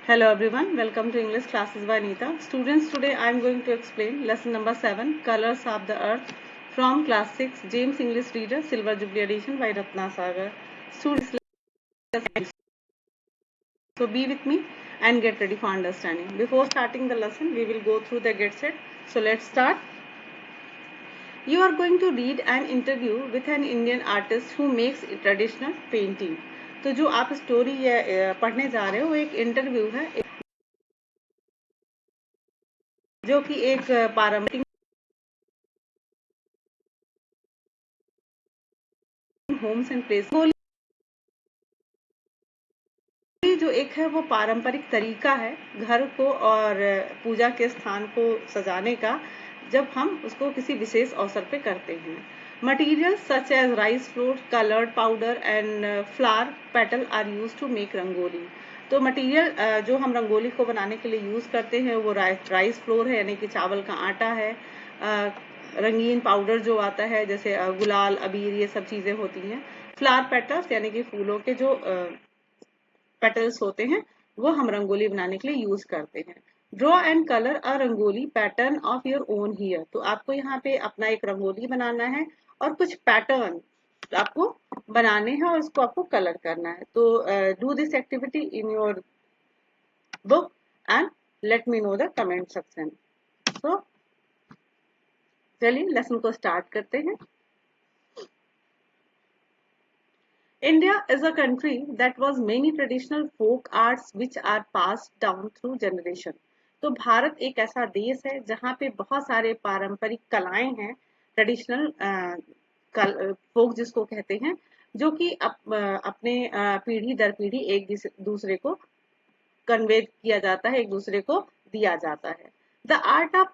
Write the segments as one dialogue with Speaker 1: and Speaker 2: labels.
Speaker 1: Hello everyone, welcome to English classes by Neeta. Students, today I am going to explain lesson number 7, Colors of the Earth from class 6, James English Reader, Silver Jubilee edition by Ratna Sagar. Students, so be with me and get ready for understanding. Before starting the lesson, we will go through the get set. So let's start. You are going to read an interview with an Indian artist who makes traditional painting. तो जो आप story पढ़ने जा रहे हो वो एक interview है जो कि एक पारंपरिक होम्स एंड प्लेस जो एक है वो पारंपरिक तरीका है घर को और पूजा के स्थान को सजाने का जब हम उसको किसी विशेष अवसर पे करते हैं materials such as rice flour coloured powder and flower petal are used to make rangoli तो मटीरियल जो हम रंगोली को बनाने के लिए यूज करते हैं वो राइस फ्लोर है यानी कि चावल का आटा है रंगीन पाउडर जो आता है जैसे गुलाल अबीर ये सब चीजें होती हैं फ्लावर पेटल्स यानी कि फूलों के जो पेटल्स होते हैं वो हम रंगोली बनाने के लिए यूज करते हैं draw and colour a rangoli pattern of your own here तो आपको यहाँ पे अपना एक रंगोली बनाना है और कुछ पैटर्न आपको बनाने हैं और उसको आपको कलर करना है तो do this activity in your book and let me know the comment section तो चलिए लेसन को स्टार्ट करते हैं India is a country that was many traditional folk arts which are passed down through generation. तो भारत एक ऐसा देश है जहाँ पे बहुत सारे पारंपरिक कलाएं हैं ट्रेडिशनल फोक जिसको कहते हैं जो कि अपने पीढ़ी दर पीढ़ी एक दूसरे को कन्वे किया जाता है एक दूसरे को दिया जाता है the art of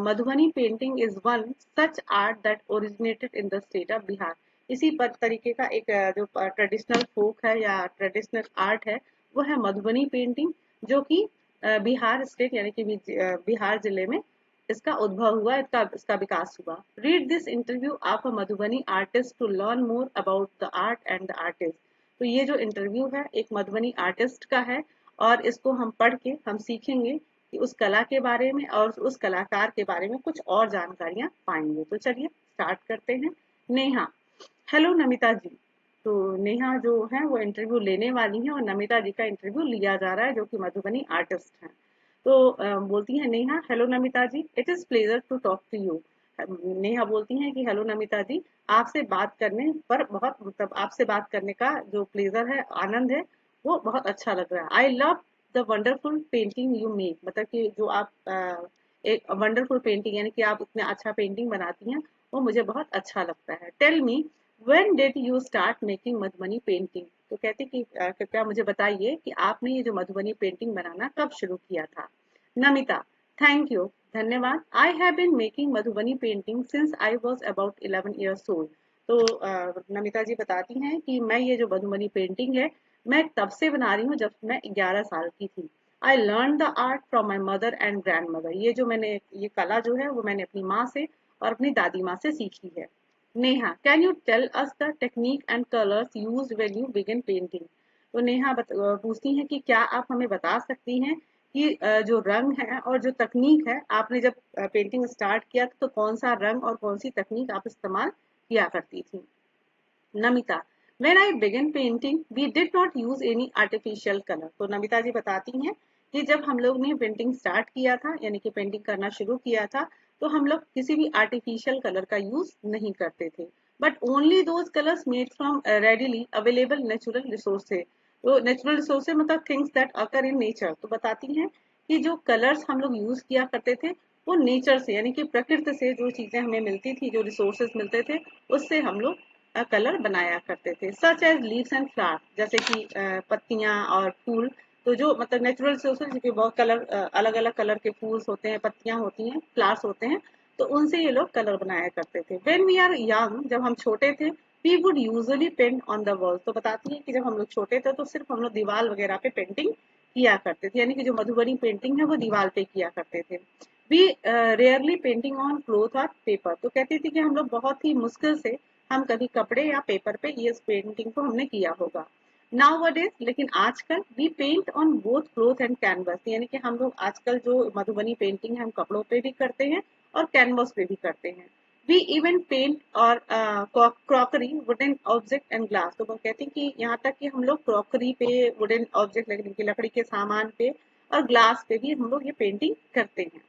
Speaker 1: Madhubani painting is one such art that originated in the state of Bihar इसी तरीके का एक जो ट्रेडिशनल फोक है या ट्रेडिशनल आर्ट है वो है मधुबनी पेंटिंग जो कि बिहार स्टेट यानी कि बिहार जिले में इसका उद्भव हुआ इसका विकास हुआ read this interview of a Madhubani artist to learn more about the art and the artist तो ये जो इंटरव्यू है एक मधुबनी आर्टिस्ट का है और इसको हम पढ़ के हम सीखेंगे कि उस कला के बारे में और उस कलाकार के बारे में कुछ और जानकारियां पाएंगे तो चलिए स्टार्ट करते हैं नेहा हेलो नमिता जी तो नेहा जो है वो इंटरव्यू लेने वाली है और नमिता जी का इंटरव्यू लिया जा रहा है जो कि मधुबनी आर्टिस्ट हैं तो बोलती है Neha hello Namita ji it is pleasure to talk to you Neha बोलती हैं कि हेलो नमिता जी आपसे बात करने पर बहुत मतलब आपसे बात करने का जो प्लेजर है आनंद है वो बहुत अच्छा लग रहा है I love the wonderful painting you make मतलब कि जो आप एक वंडरफुल पेंटिंग यानी कि आप इतना अच्छा पेंटिंग बनाती हैं वो मुझे बहुत अच्छा लगता है tell me when did you start making Madhubani painting तो कहती कि कृपया मुझे बताइए कि आपने ये जो मधुबनी पेंटिंग बनाना कब शुरू किया था नमिता थैंक यू धन्यवाद I have been making Madhubani painting since I was about 11 years old तो नमिता जी बताती हैं कि मैं ये जो मधुबनी पेंटिंग है मैं तब से बना रही हूँ जब मैं 11 साल की थी I learn the art from my mother and grand mother ये जो मैंने ये कला जो है वो मैंने अपनी माँ से और अपनी दादी माँ से सीखी है Neha can you tell us the technique and colours used when you begin painting तो नेहा पूछती हैं कि क्या आप हमें बता सकती हैं कि जो रंग है और जो तकनीक है आपने जब पेंटिंग स्टार्ट किया तो कौन सा रंग और कौन सी तकनीक आप इस्तेमाल किया करती थी Namita when I began painting we did not use any artificial color तो नमिता जी बताती हैं कि जब हम लोग ने पेंटिंग स्टार्ट किया था यानी कि पेंटिंग करना शुरू किया था तो हम लोग किसी भी आर्टिफिशियल कलर का यूज नहीं करते थे but only those colours made from readily available natural resources तो नेचुरल रिसोर्सेज मतलब things that occur in nature तो बताती हैं कि जो कलर्स हम लोग यूज किया करते थे वो नेचर से यानी कि प्रकृति से जो चीजें हमें मिलती थी जो रिसोर्सेज मिलते थे उससे हम लोग कलर बनाया करते थे such as leaves and flower जैसे कि पत्तियां और फूल तो जो मतलब नेचुरल रिसोर्सेज के बहुत कलर अलग अलग कलर के फूल्स होते हैं पत्तियां होती हैं फ्लावर्स होते हैं तो उनसे ये लोग कलर बनाया करते थे व्हेन वी आर यंग जब हम छोटे थे we would usually paint on the wall तो बताती है कि जब हम लोग छोटे थे तो सिर्फ हम लोग दीवार वगैरह पे पेंटिंग किया करते थे यानी कि जो मधुबनी पेंटिंग है वो दीवार पे किया करते थे we rarely painting on cloth और पेपर तो कहती थी कि हम लोग बहुत ही मुश्किल से हम कभी कपड़े या पेपर पे ये पेंटिंग को हमने किया होगा नाउ लेकिन आजकल we paint on both cloth and canvas, यानी कि हम लोग आजकल जो मधुबनी पेंटिंग है हम कपड़ों पे भी करते हैं और कैनवस पे भी करते हैं। वी इवन पेंट और crockery wooden object and glass, तो वो कहते हैं कि यहाँ तक कि हम लोग क्रॉकरी पे, वुडन ऑब्जेक्ट लकड़ी के सामान पे और ग्लास पे भी हम लोग ये पेंटिंग करते हैं।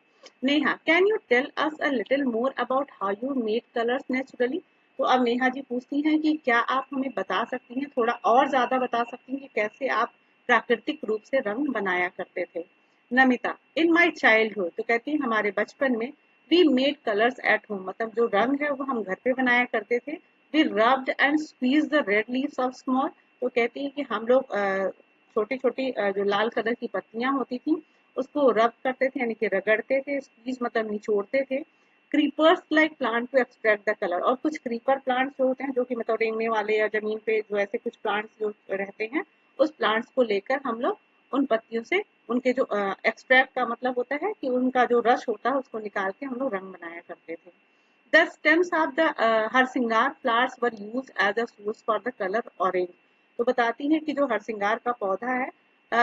Speaker 1: Neha, can you tell us a little more about how you made colours naturally? तो अब नेहा जी पूछती हैं कि क्या आप हमें बता सकती हैं, थोड़ा और ज्यादा बता सकती हैं कि कैसे आप प्राकृतिक रूप से रंग बनाया करते थे? नमिता, इन माई चाइल्डहुड, तो कहती है हमारे बचपन में we made colours at home, मतलब जो रंग है वो हम घर पे बनाया करते थे। We rubbed and squeeze the red leaves of small, तो कहती है कि हम लोग छोटी छोटी जो लाल कलर की पत्तियां होती थी उसको रब करते थे, यानी कि रगड़ते थे, स्क्वीज मतलब निचोड़ते थे। Creepers like plant to extract the colour, और कुछ क्रीपर प्लांट्स जो होते हैं जो कि मतलब रेंगने वाले या जमीन पे जो ऐसे कुछ प्लांट्स जो रहते हैं, उस प्लांट्स को लेकर हम लोग उन पत्तियों से उनके जो एक्सट्रैक्ट का मतलब होता है कि उनका जो रस होता है उसको निकाल के हम लोग रंग बनाया करते थे। The stems of the हरसिंगार flowers were used as a source for the color orange, तो बताती हैं कि जो हरसिंगार का पौधा है,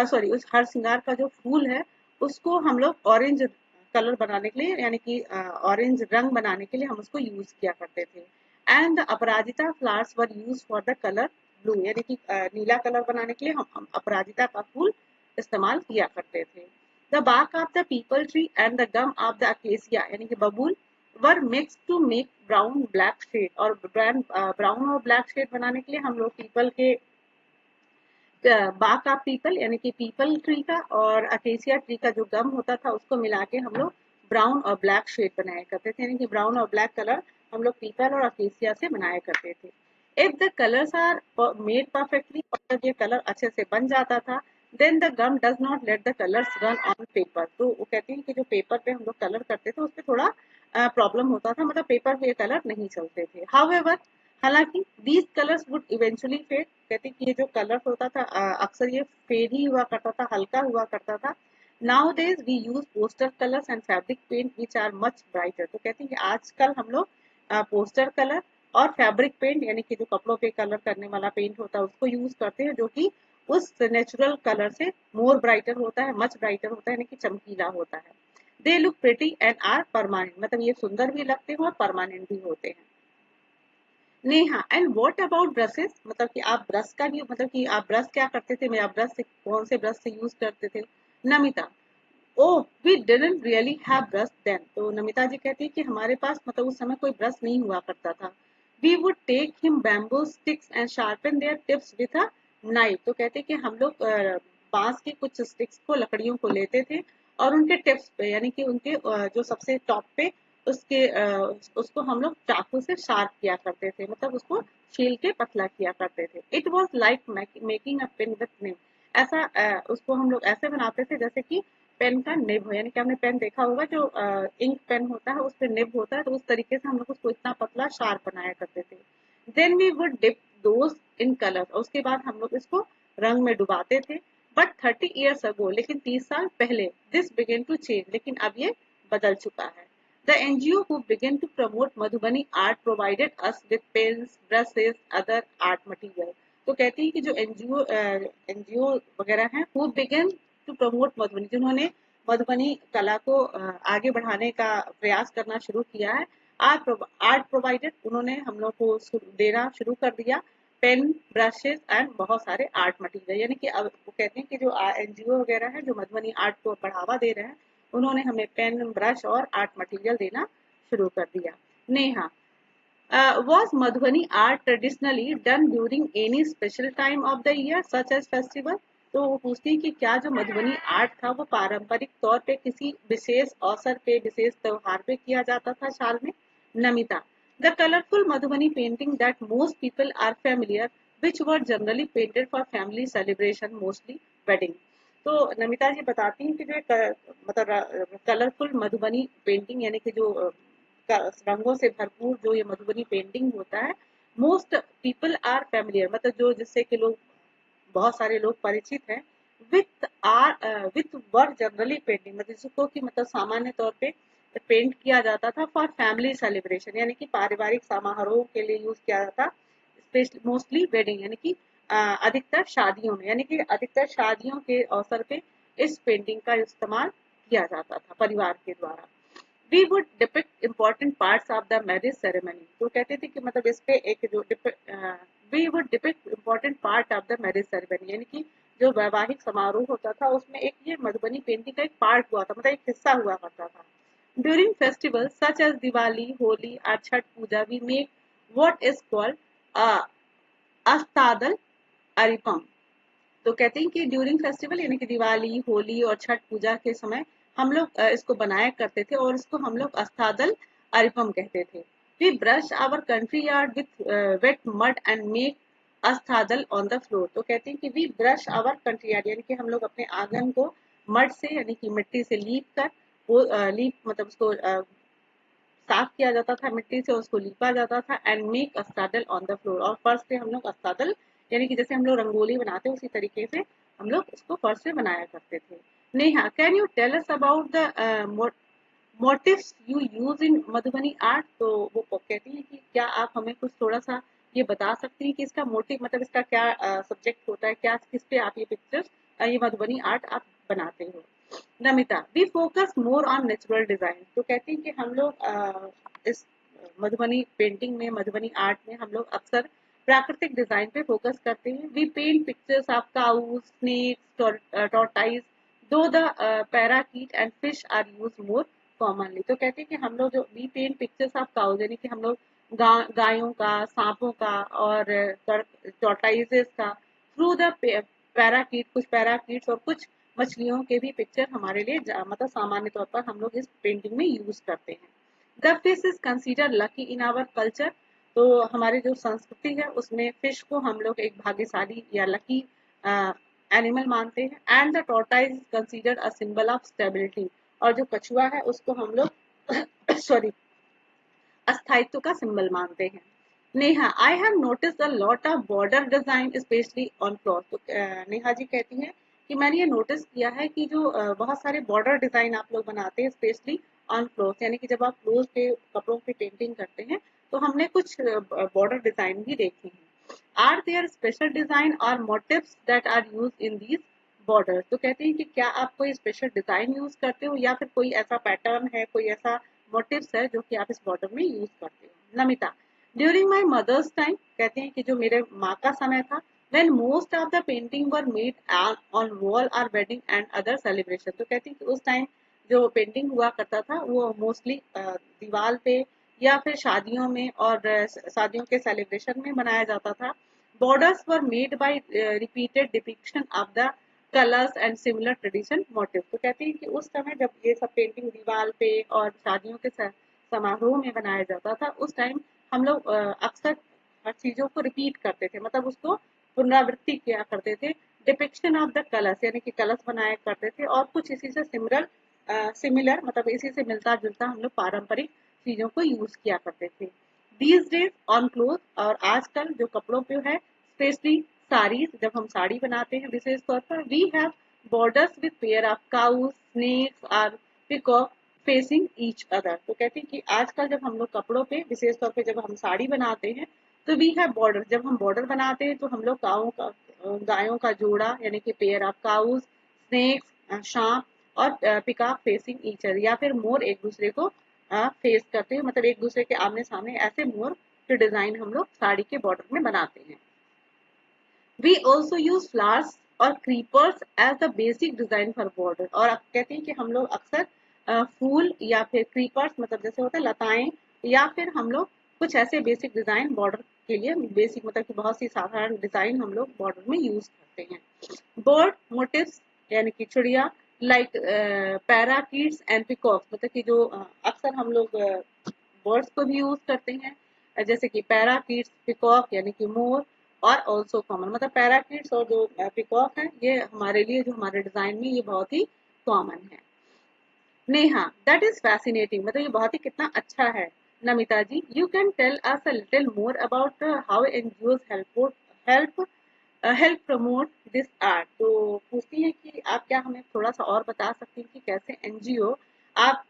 Speaker 1: सॉरी उस हरसिंगार का जो फूल है उसको हम लोग ऑरेंज कलर बनाने के लिए, यानी कि ऑरेंज रंग बनाने के लिए हम उसको यूज किया करते थे। And the Aparajita flowers were use for the colour blue, यानी कि नीला कलर बनाने के लिए हम अपराजिता का फूल इस्तेमाल किया करते थे। The bark of the peepal tree and the gum of the acacia, यानी कि बबूल were mix to make brown black shade, और ब्राउन और ब्लैक शेड बनाने के लिए हम लोग पीपल के बाक ऑफ पीपल, यानी कि पीपल ट्री का और अकेसिया ट्री का जो गम होता था उसको मिला के हम लोग ब्राउन और ब्लैक शेड बनाया करते थे, यानी कि ब्राउन और ब्लैक कलर हम लोग पीपल और अकेसिया से बनाया करते थे। If the colours are made perfectly, और जब ये कलर अच्छे से बन जाता था, then the gum does not let the colours run on paper, तो वो कहती हैं कि जो पेपर पे हम लोग कलर करते थे उस पर थोड़ा प्रॉब्लम होता था, मतलब पेपर पे कलर नहीं चलते थे। हाउएवर, हालांकि these colours would eventually fade, कहते कि ये जो कलर होता था अक्सर ये फेड ही हुआ करता था, हल्का हुआ करता था। Nowadays we use poster colours and fabric paint which are much brighter, तो कहते हैं कि आजकल हम लोग पोस्टर कलर और फैब्रिक पेंट, यानी कि जो कपड़ों पे कलर करने वाला पेंट होता है उसको यूज करते हैं, जो कि उस नेचुरल कलर से मोर ब्राइटर होता है, मच ब्राइटर होता है, यानी कि चमकीला होता है। They look pretty and are permanent, मतलब ये सुंदर भी लगते हैं और परमानेंट भी होते हैं। Neha, and what about brushes, मतलब कि आप ब्रश का भी, मतलब कि आप ब्रश क्या करते थे, मेरा ब्रश से कौन से ब्रश से यूज करते थे? Namita, oh we didn't really have brush then, तो नमिता जी कहती है कि हमारे पास मतलब उस समय कोई ब्रश नहीं हुआ करता था। We would take him bamboo sticks and sharpen their tips with a knife, तो कहते हैं कि हम लोग बांस के कुछ स्टिक्स को, लकड़ियों को लेते थे और उनके टिप्स पे, यानी कि उनके जो सबसे टॉप पे उसके उसको हम लोग चाकू से शार्प किया करते थे, मतलब उसको छील के पतला किया करते थे। It was like making a pen with nib, ऐसा उसको हम लोग ऐसे बनाते थे जैसे कि पेन का निब हो, यानी कि आपने पेन देखा होगा जो इंक पेन होता है उस पर निब होता है, तो उस तरीके से हम लोग उसको इतना पतला शार्प बनाया करते थे। Then we would dip those in colour, उसके बाद हम लोग इसको रंग में डुबाते थे। बट 30 ईयर्स अगो, लेकिन 30 साल पहले, दिस बिगेन टू चेंज, लेकिन अब ये बदल चुका है। The NGO who began to promote Madhubani art provided us with pens, brushes, other art material. तो कहती है कि जो एनजीओ वगैरह हैं वो बिगन टू प्रमोट मधुबनी, जिन्होंने मधुबनी कला को आगे बढ़ाने का प्रयास करना शुरू किया है। आर्ट प्रोवाइडेड, उन्होंने हम लोग को देना शुरू कर दिया पेन, ब्रशेस एंड बहुत सारे आर्ट मटेरियल, यानी कि अब वो कहते हैं कि जो एनजीओ वगैरह है जो मधुबनी आर्ट को बढ़ावा दे रहे हैं उन्होंने हमें पेन, ब्रश और आर्ट मटेरियल देना शुरू कर दिया। Neha, was Madhubani art traditionally done during any special time of the year such as festival? तो वो पूछती है कि क्या जो मधुबनी आर्ट था वो पारंपरिक तौर पे किसी विशेष अवसर पे, विशेष त्योहार पे किया जाता था साल में? Namita, the colorful Madhubani painting that most people are familiar, which were generally painted for family celebration, mostly wedding. तो नमिता जी बताती हैं कि जो मतलब कलरफुल मधुबनी पेंटिंग, यानी कि जो रंगों से भरपूर जो ये मधुबनी पेंटिंग होता है, मोस्ट पीपल आर फेमिलियर, मतलब जो जिससे कि लोग, बहुत सारे लोग परिचित हैं। विथ वर्क जनरली पेंटिंग, मतलब जिसको कि मतलब सामान्य तौर पे पेंट किया जाता था फॉर फैमिली सेलिब्रेशन, यानी कि पारिवारिक समारोह के लिए यूज किया जाता, स्पेशली मोस्टली वेडिंग, यानी कि अधिकतर शादियों में, यानी कि अधिकतर शादियों के अवसर पे इस पेंटिंग का इस्तेमाल किया जाता था परिवार के द्वारा। We would depict important parts of the marriage ceremony, तो कहते थे कि मतलब इस पे एक जो we would depict important part of the marriage ceremony, यानी कि जो वैवाहिक समारोह होता था उसमें एक ये मधुबनी पेंटिंग का एक पार्ट हुआ था, मतलब एक हिस्सा हुआ करता था। During festivals such as Diwali, Holi और Chhath Puja we make what is called Ashtadal Aripan, तो कहते हैं कि ड्यूरिंग फेस्टिवल यानी कि दिवाली, होली और छठ पूजा के समय हम लोग इसको बनाया करते थे और इसको हम लोग अस्तादल अरिपम कहते थे। We brush our country yard with wet mud and make Ashtadal on the floor, तो कहते हैं कि we brush our country yard यानी कि हम लोग अपने आंगन को मड से यानी कि मिट्टी से लीप कर वो लीप मतलब उसको साफ किया जाता था, मिट्टी से उसको लीपा जाता था and make Ashtadal on the floor, और फर्श पे हम लोग अस्तादल यानी कि जैसे हम लोग रंगोली बनाते हैं उसी तरीके से हम लोग उसको फर्श पे बनाया करते थे। Neha, can you tell us about the motifs you use in Madhubani art, तो वो कहती है कि क्या आप हमें कुछ थोड़ा सा ये बता सकती हैं कि इसका मोटिव मतलब इसका क्या सब्जेक्ट होता है, क्या किस पे आप ये पिक्चर्स ये मधुबनी आर्ट आप बनाते हो। Namita, we focus more on natural design, तो कहती हैं कि हम लोग इस मधुबनी पेंटिंग में, मधुबनी आर्ट में हम लोग अक्सर प्राकृतिक डिजाइन पे फोकस करते हैं। We paint pictures of cows, snakes, tortoise, though the parakeet and fish are use more commonly, तो कहते हैं कि हम लोग जो we paint pictures of cows यानी कि हम लोग गायों का, सांपों का और टॉर्टाइजेस का, थ्रू द पैराकीट, कुछ पैराकीट्स और कुछ मछलियों के भी पिक्चर हमारे लिए मतलब सामान्य तौर पर हम लोग इस पेंटिंग में यूज करते हैं। The fish is consider lucky in our culture, तो हमारी जो संस्कृति है उसमें फिश को हम लोग एक भाग्यशाली या लकी एनिमल मानते हैं। And the tortoise is considered a symbol of stability, और जो कछुआ है उसको हम लोग सॉरी अस्थायित्व का सिंबल मानते हैं। Neha, I have notice a lot of border design specially on cloth, तो नेहा जी कहती हैं कि मैंने ये नोटिस किया है कि जो बहुत सारे बॉर्डर डिजाइन आप लोग बनाते हैं स्पेशली ऑन क्लॉथ, यानी कि जब आप क्लोथ पे कपड़ों पे पेंटिंग करते हैं तो हमने कुछ बॉर्डर डिजाइन भी देखे हैं। आर देयर स्पेशल डिजाइन और motifs that are use in these border, तो कहते हैं कि क्या आप कोई स्पेशल डिजाइन यूज करते हो या फिर कोई ऐसा पैटर्न है, कोई ऐसा मोटिव्स है जो कि आप इस बॉर्डर में यूज करते हो। Namita, during my mother's time, कहते हैं कि जो मेरे माँ का समय था, when most of the painting were made on wall or wedding and other celebration, तो कहती हैं कि उस टाइम जो पेंटिंग हुआ करता था वो मोस्टली दीवार पे या फिर शादियों में और शादियों के सेलिब्रेशन में बनाया जाता था। Borders were made by repeated depiction of the colours and similar tradition motive, तो कहती हैं कि उस समय जब ये सब पेंटिंग दीवार पे और शादियों के समारोह में बनाया जाता था उस टाइम हम लोग अक्सर हर चीजों को रिपीट करते थे, मतलब उसको पुनरावृत्ति किया करते थे। डिपिक्शन ऑफ द कलर्स यानी कि कलर्स बनाया करते थे और कुछ इसी से सिमिलर मतलब इसी से मिलता जुलता हम लोग पारंपरिक चीजों को यूज किया करते थे। दीज डेज ऑन क्लोथ, और आजकल जो कपड़ों पे है स्पेशली साड़ीज, जब हम साड़ी बनाते हैं विशेष तौर पर, we have borders with pair of cows, snakes और पिकॉक फेसिंग ईच अदर, तो कहते हैं कि आजकल जब हम लोग कपड़ों पे विशेष तौर पे जब हम साड़ी बनाते हैं तो वी हैव बॉर्डर, जब हम बॉर्डर बनाते हैं तो हम लोग गायों का जोड़ा यानी कि पेयर ऑफ काउज, स्नेक्स, सांप और पिकॉक फेसिंग ईच अदर, या फिर मोर एक दूसरे को फेस करते हैं, मतलब एक दूसरे के आमने सामने ऐसे मोर के डिजाइन हम लोग साड़ी के बॉर्डर में बनाते हैं। वी ऑल्सो यूज फ्लावर्स और creepers as the basic design for border, और आप कहते हैं कि हम लोग अक्सर फूल या फिर क्रीपर्स मतलब जैसे होता है लताएं, या फिर हम लोग कुछ ऐसे बेसिक डिजाइन बॉर्डर के लिए बेसिक मतलब कि बहुत सी साधारण डिजाइन हम लोग बॉर्डर में यूज करते हैं। बर्ड मोटिव्स यानी कि चिड़िया, लाइक पैराकीट्स एंड पिकॉक्स, मतलब कि जो अक्सर हम लोग बर्ड्स को भी यूज करते हैं, जैसे कि पैराकीट्स, पिकॉक यानी कि मोर, और ऑल्सो कॉमन, मतलब पैराकीट्स और जो पिकॉक है ये हमारे लिए जो हमारे डिजाइन में ये बहुत ही कॉमन है। नेहा, दैट इज फैसिनेटिंग, मतलब ये बहुत ही कितना अच्छा है। Namita ji, you can tell us a little more about how NGOs help help promote this art, तो पूछती है कि आप क्या हमें थोड़ा सा और बता सकती हैं कि कैसे एनजीओ आप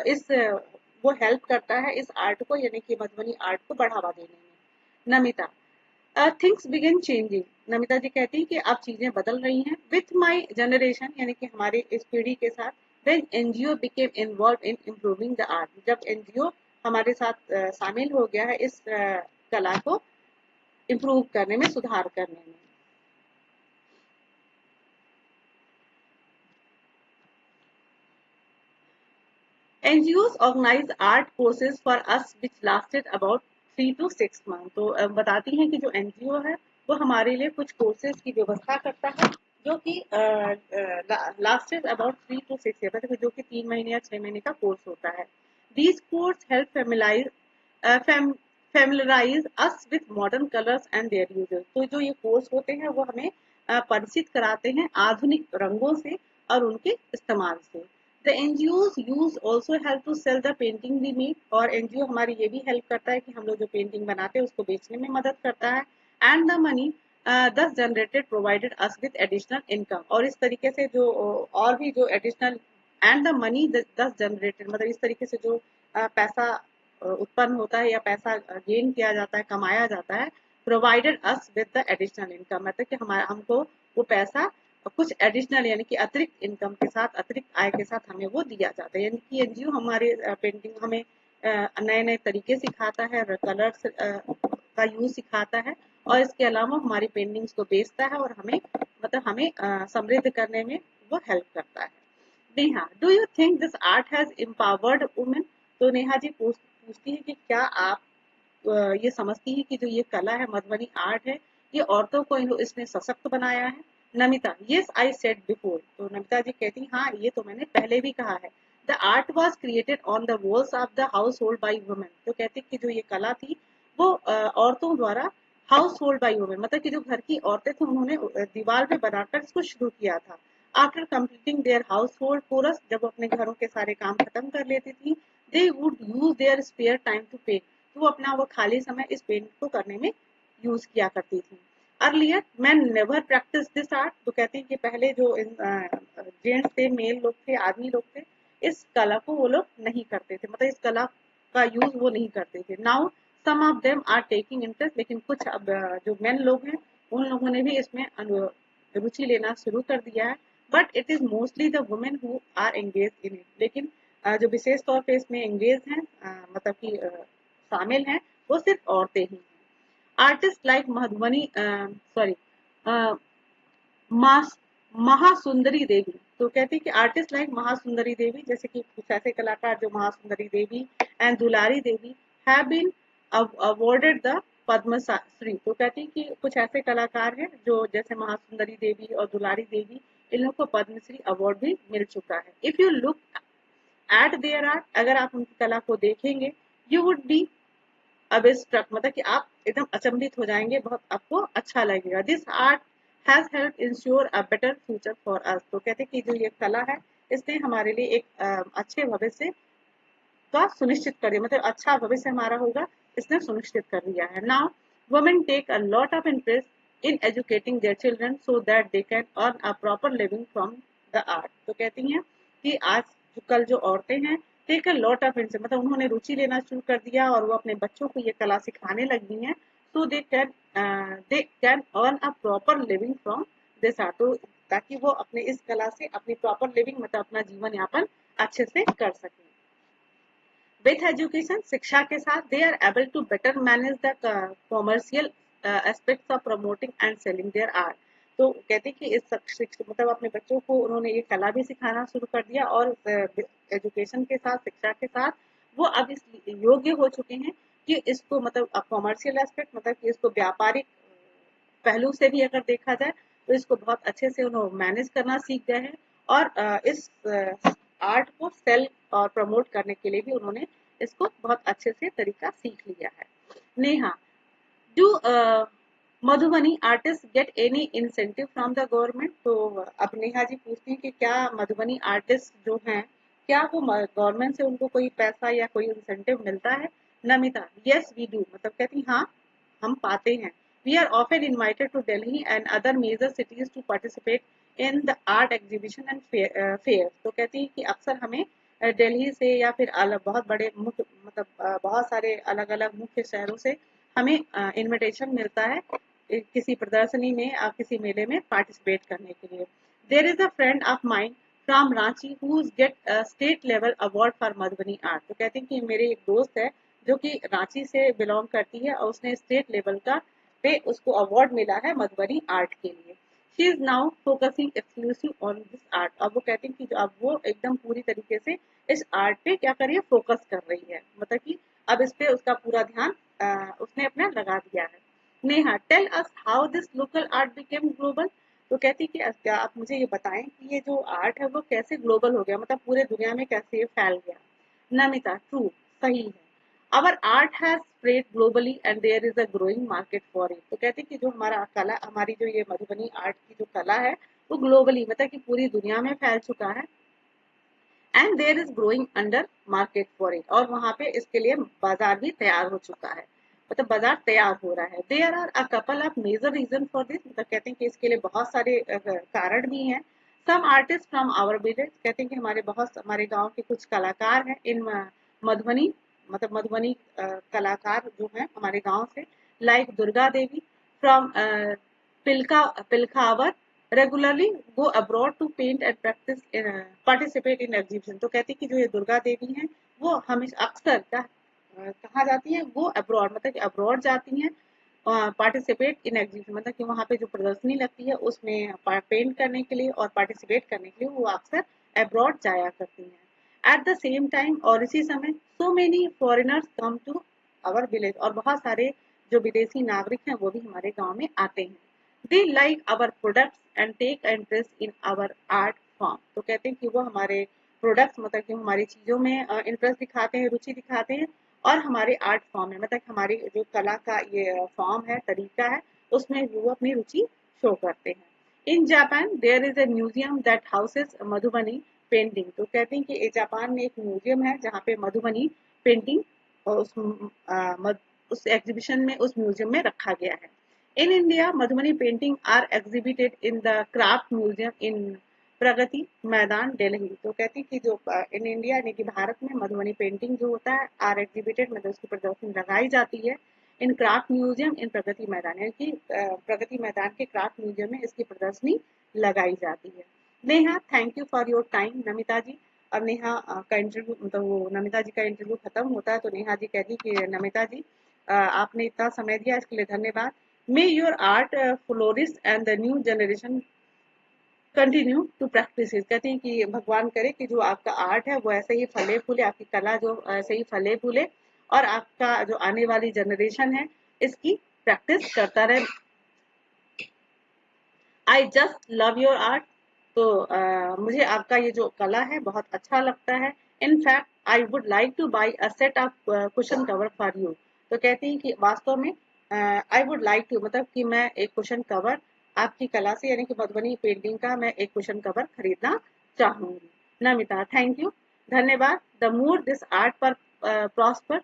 Speaker 1: इस वो हेल्प करता है इस आर्ट को यानी कि मधुबनी आर्ट को बढ़ावा देने में। Namita, things begin changing. Namita ji कहती हैं कि अब चीजें बदल रही हैं विथ माई जनरेशन, यानी कि हमारे इस पीढ़ी के साथ। When NGO became involve in improving the art, जब एनजीओ हमारे साथ शामिल हो गया है इस कला को इम्प्रूव करने में, सुधार करने में। NGOs organize art courses for us which lasted about 3 to 6 months। तो बताती हैं कि जो एनजीओ है वो हमारे लिए कुछ कोर्सेज की व्यवस्था करता है जो कि लास्टेड अबाउट 3 to 6 ईयर, मतलब जो कि 3 महीने या 6 महीने का कोर्स होता है। These course help familiarise us with modern colours and there uses. तो जो ये कोर्स होते हैं वो हमें परिचित कराते हैं आधुनिक रंगों से और उनके इस्तेमाल से। The NGOs use also help to sell the painting we make, और एनजीओ हमारी ये भी हेल्प करता है कि हम लोग जो पेंटिंग बनाते हैं उसको बेचने में मदद करता है। एंड द मनी दस generated provided us with additional income, और इस तरीके से जो और भी जो एडिशनल एंड द मनी दस जनरेटेड, मतलब इस तरीके से जो पैसा उत्पन्न होता है या पैसा गेन किया जाता है, कमाया जाता है, provided us with the additional income, मतलब कि हमारा हमको वो पैसा कुछ एडिशनल यानी कि अतिरिक्त इनकम के साथ, अतिरिक्त आय के साथ हमें वो दिया जाता है। यानी कि एनजीओ हमारे पेंटिंग हमें नए नए तरीके सिखाता है, कलर्स का यूज सिखाता है, और इसके अलावा हमारी पेंटिंग्स को बेचता है और हमें मतलब हमें समृद्ध करने में वो हेल्प करता है। Neha, do you think this art has empowered women? तो नेहा जी पूछती है कि क्या आप ये समझती हैं कि जो ये कला है, मधुबनी आर्ट है, ये औरतों को इसने सशक्त बनाया है? Namita, yes I said before. तो नमिता जी कहती हाँ, ये तो मैंने पहले भी कहा है। The art was created on the walls of the house hold by women. तो कहती कि जो ये कला थी वो औरतों द्वारा हाउस होल्ड बाई वुमेन, मतलब कि जो घर की औरतें थी उन्होंने दीवार पे बनाकर इसको शुरू किया था। After completing their household chores, जब वो अपने घरों के सारे काम खत्म कर लेती थी, they would use their spare time to paint. तो वो अपना वो खाली समय इस पेंट को करने में यूज किया करती थी। Earlier man never practice this art. तो कहती हैं कि पहले जो जेंट्स थे, मेल लोग थे, आदमी लोग थे, इस कला को वो लोग नहीं करते थे, मतलब इस कला का यूज वो नहीं करते थे। Now some of them are taking interest, लेकिन कुछ अब जो मेन लोग हैं उन लोगों ने भी इसमें रुचि लेना शुरू कर दिया है। But it is mostly the women who are engage in it, लेकिन जो विशेष तौर पे इसमें एंगेज हैं, मतलब कि शामिल हैं, वो सिर्फ औरतें ही हैं। आर्टिस्ट लाइक मधुबनी सॉरी मास महासुंदरी देवी। तो कहती है कि आर्टिस्ट लाइक महासुंदरी देवी, जैसे कि कुछ ऐसे कलाकार जो Mahasundari Devi and Dulari Devi have been awarded the Padma Shri. तो कहती है कि कुछ ऐसे कलाकार हैं जो जैसे महासुंदरी देवी और दुलारी देवी, इन लोगों को पद्मश्री अवार्ड भी मिल चुका है। If you look at their art, अगर आप उनकी कला को देखेंगे, यू वुड बी अब इस ट्रक मतलब कि आप एकदम अचंभित हो जाएंगे, बहुत आपको अच्छा लगेगा। This art has help ensure a better future for us. तो कहते हैं कि जो ये कला है इसने हमारे लिए एक अच्छे भविष्य का सुनिश्चित कर दिया, मतलब अच्छा भविष्य हमारा होगा इसने सुनिश्चित कर दिया है। Now women take a lot of interest in educating their children so that they can earn a proper living from the art. तो कहती हैं कि आज कल जो औरतें हैं take a lot of interest, मतलब उन्होंने रुचि लेना शुरू कर दिया और वो अपने बच्चों को ये कला सिखाने लगी हैं। So they can earn a proper living from this art, तो ताकि वो अपने इस कला से अपनी प्रॉपर लिविंग मतलब अपना जीवन यापन अच्छे से कर सकें। विथ एजुकेशन, शिक्षा के साथ they are able to better manage the commercial aspects of promoting and selling their art. तो कहते हैं कि इस मतलब अपने बच्चों को उन्होंने ये कला भी सिखाना शुरू कर दिया, और एजुकेशन के साथ, शिक्षा के साथ वो अब इस योग्य हो चुके हैं कि इसको मतलब कॉमर्शियल एस्पेक्ट, मतलब कि इसको व्यापारिक पहलू से भी अगर देखा जाए तो इसको बहुत अच्छे से उन्होंने मैनेज करना सीख गए हैं, और इस आर्ट को सेल और प्रमोट करने के लिए भी उन्होंने इसको बहुत अच्छे से तरीका सीख लिया है। Neha, do Madhubani artist get any incentive from the government? तो अब नेहा जी पूछती हैं कि क्या मधुबनी आर्टिस्ट जो हैं, क्या वो गवर्नमेंट से उनको कोई पैसा या कोई इंसेंटिव मिलता है? नमिता, यस वी डू, मतलब कहती हाँ, हम पाते हैं। We are often invited to Delhi and other major cities to participate in the art exhibition and fair. तो कहती है कि अक्सर हमें दिल्ली से या फिर बहुत बड़े मुख्य मतलब बहुत सारे अलग अलग मुख्य शहरों से हमें इनविटेशन मिलता है किसी प्रदर्शनी में या किसी मेले में पार्टिसिपेट करने के लिए। There is a friend of mind from Ranchi who get state level award for Madhubani art. तो कहते हैं कि मेरे एक दोस्त है जो कि रांची से बिलोंग करती है और उसने स्टेट लेवल का पे उसको अवार्ड मिला है मधुबनी आर्ट के लिए। She is now focusing exclusive on this art. अब वो कहते हैं कि जो अब वो एकदम पूरी तरीके से इस आर्ट पे क्या कर रही है, फोकस कर रही है, मतलब कि अब इस पे उसका पूरा ध्यान उसने अपना लगा दिया है। Neha, tell us how this local art became global. तो कहती कि क्या आप मुझे ये बताएं कि ये जो आर्ट है वो कैसे ग्लोबल हो गया, मतलब पूरे दुनिया में कैसे ये फैल गया। नमिता, ट्रू, सही है। Our art has spread globally and there is a growing market for it. तो कहते हैं कि जो हमारा कला, हमारी जो ये मधुबनी आर्ट की जो कला है वो ग्लोबली मतलब कि पूरी दुनिया में फैल चुका है। And there is growing under market for it, और वहां पे इसके लिए बाजार भी तैयार हो चुका है, मतलब बाजार तैयार हो रहा है। There are a couple of major reason for this, मतलब कहते हैं कि इसके लिए बहुत सारे कारण भी हैं। Some artist from our village, कहते हैं कि हमारे गांव के कुछ कलाकार हैं इन मधुबनी, मतलब मधुबनी कलाकार जो हैं हमारे गांव से, like Durga Devi from Pilka Pilkhwar regularly go abroad to paint and practice participate in exhibition. तो कहती कि जो ये दुर्गा देवी हैं वो हमेशा अक्सर कहाँ जाती हैं, वो अब्रॉड मतलब कि अब्रॉड जाती हैं पार्टिसिपेट इन एग्जीबिशन, मतलब कि वहाँ पे जो प्रदर्शनी लगती है उसमें पेंट करने के लिए और पार्टिसिपेट करने के लिए वो अक्सर अब्रॉड जाया करती हैं। एट द सेम टाइम, और इसी समय, so many foreigners come to our village, और बहुत सारे जो विदेशी नागरिक हैं वो भी हमारे गांव में आते हैं। They like our products and take interest in our art form. तो कहते हैं कि वो हमारे प्रोडक्ट्स मतलब कि हमारी चीजों में इंटरेस्ट दिखाते हैं, रुचि दिखाते हैं, और हमारे आर्ट फॉर्म है मतलब हमारी जो कला का ये फॉर्म है, तरीका है, उसमें वो अपनी रुचि शो करते हैं। In Japan there is a museum that houses Madhubani painting. तो कहते हैं कि जापान में एक म्यूजियम है जहाँ पे मधुबनी पेंटिंग और उस एग्जीबिशन में, उस म्यूजियम में रखा गया है। In India Madhubani painting are exhibited in the craft museum in Pragati Maidan Delhi. तो कहती कि जो इन इंडिया यानी कि भारत में मधुबनी पेंटिंग जो होता है आर एग्जिबिटेड, मतलब उसकी प्रदर्शनी लगाई जाती है इन क्राफ्ट म्यूजियम इन प्रगति मैदान, यानी कि प्रगति मैदान के क्राफ्ट म्यूजियम में इसकी प्रदर्शनी लगाई जाती है। Neha, thank you for your time. Namita ji, अब नेहा का इंटरव्यू, मतलब वो नमिता जी का इंटरव्यू खत्म होता है तो नेहा जी कहती कि नमिता जी आपने इतना समय दिया इसके लिए धन्यवाद। May your art flourish and the new generation continue to practise. कहते हैं कि भगवान करे कि जो आपका आर्ट है वो ऐसे ही फले फूले, आपकी कला जो ऐसे ही फले फूले, और आपका जो आने वाली जनरेशन है इसकी प्रैक्टिस करता रहे। I just love your art. तो मुझे आपका ये जो कला है बहुत अच्छा लगता है। In fact I would like two by a set of cushion cover for you. तो कहती हैं कि वास्तव में आई वुड लाइक टू, मतलब कि मैं एक कुशन कवर आपकी कला से यानी कि मधुबनी पेंटिंग का मैं एक कुशन कवर खरीदना चाहूंगी। नमिता, थैंक यू, धन्यवाद। द मोर दिस आर्ट पर प्रॉस्पर,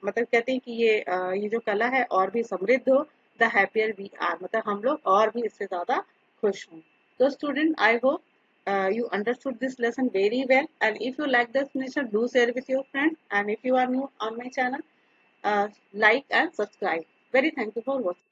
Speaker 1: मतलब कहते हैं कि ये जो कला है और भी समृद्ध हो, द हैप्पियर वी आर, मतलब हम लोग और भी इससे ज्यादा खुश हों। तो student, I hope you understood this lesson very well, and if you like this lesson, do share with your friends, and if you are new on my channel, like and subscribe. Very thank you for watching.